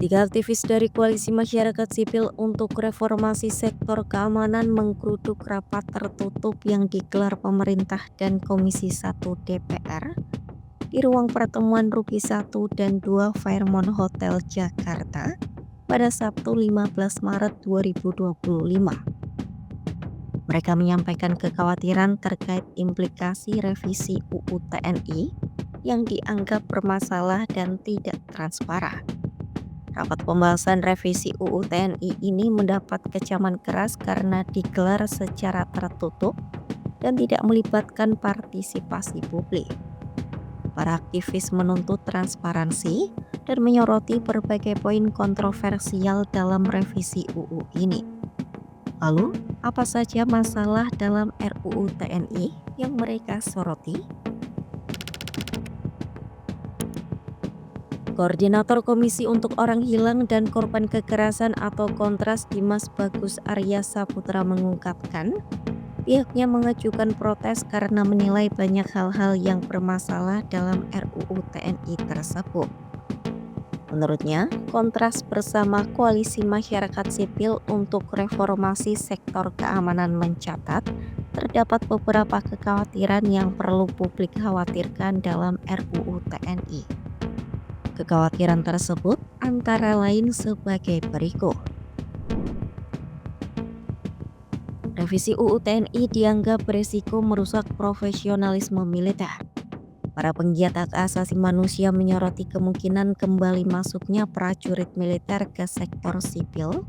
Tiga aktivis dari Koalisi Masyarakat Sipil untuk Reformasi Sektor Keamanan menggeruduk rapat tertutup yang digelar pemerintah dan Komisi 1 DPR di ruang pertemuan Ruki 1 dan 2 Fairmont Hotel Jakarta pada Sabtu 15 Maret 2025. Mereka menyampaikan kekhawatiran terkait implikasi revisi UU TNI yang dianggap bermasalah dan tidak transparan. Rapat pembahasan revisi UU TNI ini mendapat kecaman keras karena digelar secara tertutup dan tidak melibatkan partisipasi publik. Para aktivis menuntut transparansi dan menyoroti berbagai poin kontroversial dalam revisi UU ini. Lalu, apa saja masalah dalam RUU TNI yang mereka soroti? Koordinator Komisi untuk Orang Hilang dan Korban Kekerasan atau Kontras Dimas Bagus Arya Saputra mengungkapkan, pihaknya mengajukan protes karena menilai banyak hal-hal yang bermasalah dalam RUU TNI tersebut. Menurutnya, Kontras bersama Koalisi Masyarakat Sipil untuk Reformasi Sektor Keamanan mencatat terdapat beberapa kekhawatiran yang perlu publik khawatirkan dalam RUU TNI. Kekhawatiran tersebut antara lain sebagai berikut. Revisi UU TNI dianggap beresiko merusak profesionalisme militer. Para penggiat hak asasi manusia menyoroti kemungkinan kembali masuknya prajurit militer ke sektor sipil,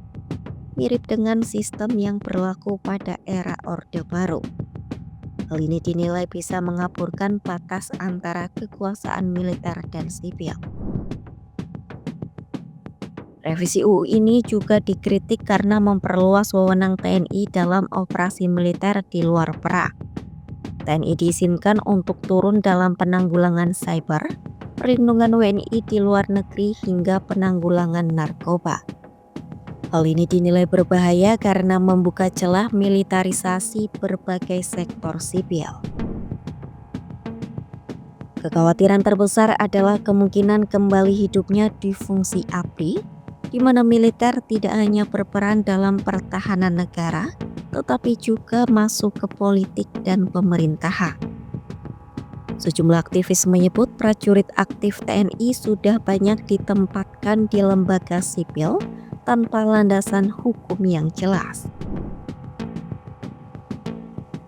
mirip dengan sistem yang berlaku pada era Orde Baru. Hal ini dinilai bisa mengaburkan batas antara kekuasaan militer dan sipil. Revisi UU ini juga dikritik karena memperluas wewenang TNI dalam operasi militer di luar perang. TNI diizinkan untuk turun dalam penanggulangan cyber, perlindungan WNI di luar negeri hingga penanggulangan narkoba. Hal ini dinilai berbahaya karena membuka celah militarisasi berbagai sektor sipil. Kekhawatiran terbesar adalah kemungkinan kembali hidupnya di fungsi ABRI, di mana militer tidak hanya berperan dalam pertahanan negara, tetapi juga masuk ke politik dan pemerintahan. Sejumlah aktivis menyebut prajurit aktif TNI sudah banyak ditempatkan di lembaga sipil tanpa landasan hukum yang jelas.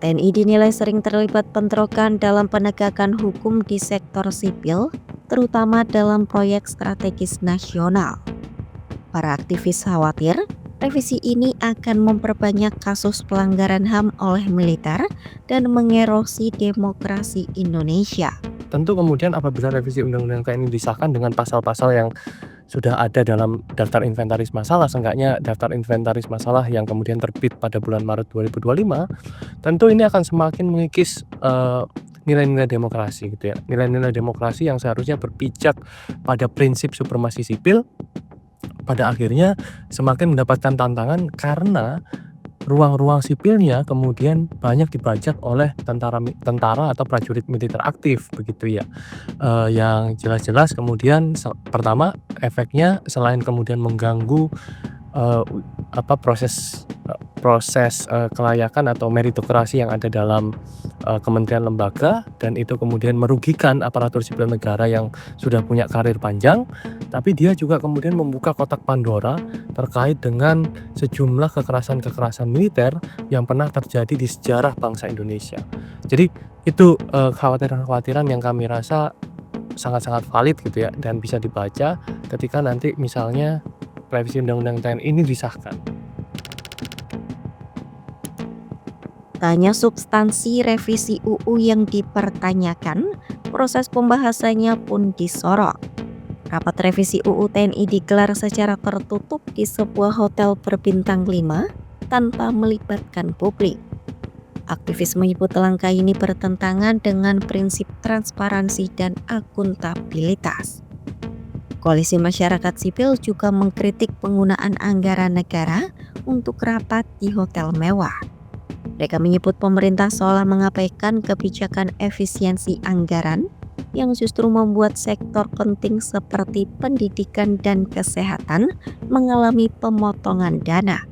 TNI dinilai sering terlibat bentrokan dalam penegakan hukum di sektor sipil, terutama dalam proyek strategis nasional. Para aktivis khawatir, revisi ini akan memperbanyak kasus pelanggaran HAM oleh militer dan mengerosi demokrasi Indonesia. Tentu kemudian apabila revisi Undang-Undang TNI disahkan dengan pasal-pasal yang sudah ada dalam daftar inventaris masalah, seenggaknya daftar inventaris masalah yang kemudian terbit pada bulan Maret 2025, tentu ini akan semakin mengikis nilai-nilai demokrasi gitu ya. Nilai-nilai demokrasi yang seharusnya berpijak pada prinsip supremasi sipil, pada akhirnya semakin mendapatkan tantangan karena ruang-ruang sipilnya kemudian banyak dibajak oleh tentara atau prajurit militer aktif begitu ya. Yang jelas-jelas kemudian pertama efeknya selain kemudian mengganggu proses kelayakan atau meritokrasi yang ada dalam kementerian lembaga, dan itu kemudian merugikan aparatur sipil negara yang sudah punya karir panjang, tapi dia juga kemudian membuka kotak Pandora terkait dengan sejumlah kekerasan-kekerasan militer yang pernah terjadi di sejarah bangsa Indonesia. Jadi itu kekhawatiran-kekhawatiran yang kami rasa sangat-sangat valid gitu ya, dan bisa dibaca ketika nanti misalnya revisi Undang-Undang TNI ini disahkan. Tanya substansi revisi UU yang dipertanyakan, proses pembahasannya pun disorot. Rapat revisi UU TNI digelar secara tertutup di sebuah hotel berbintang 5 tanpa melibatkan publik. Aktivis menyebut langkah ini bertentangan dengan prinsip transparansi dan akuntabilitas. Koalisi Masyarakat Sipil juga mengkritik penggunaan anggaran negara untuk rapat di hotel mewah. Mereka menyebut pemerintah seolah mengabaikan kebijakan efisiensi anggaran yang justru membuat sektor penting seperti pendidikan dan kesehatan mengalami pemotongan dana.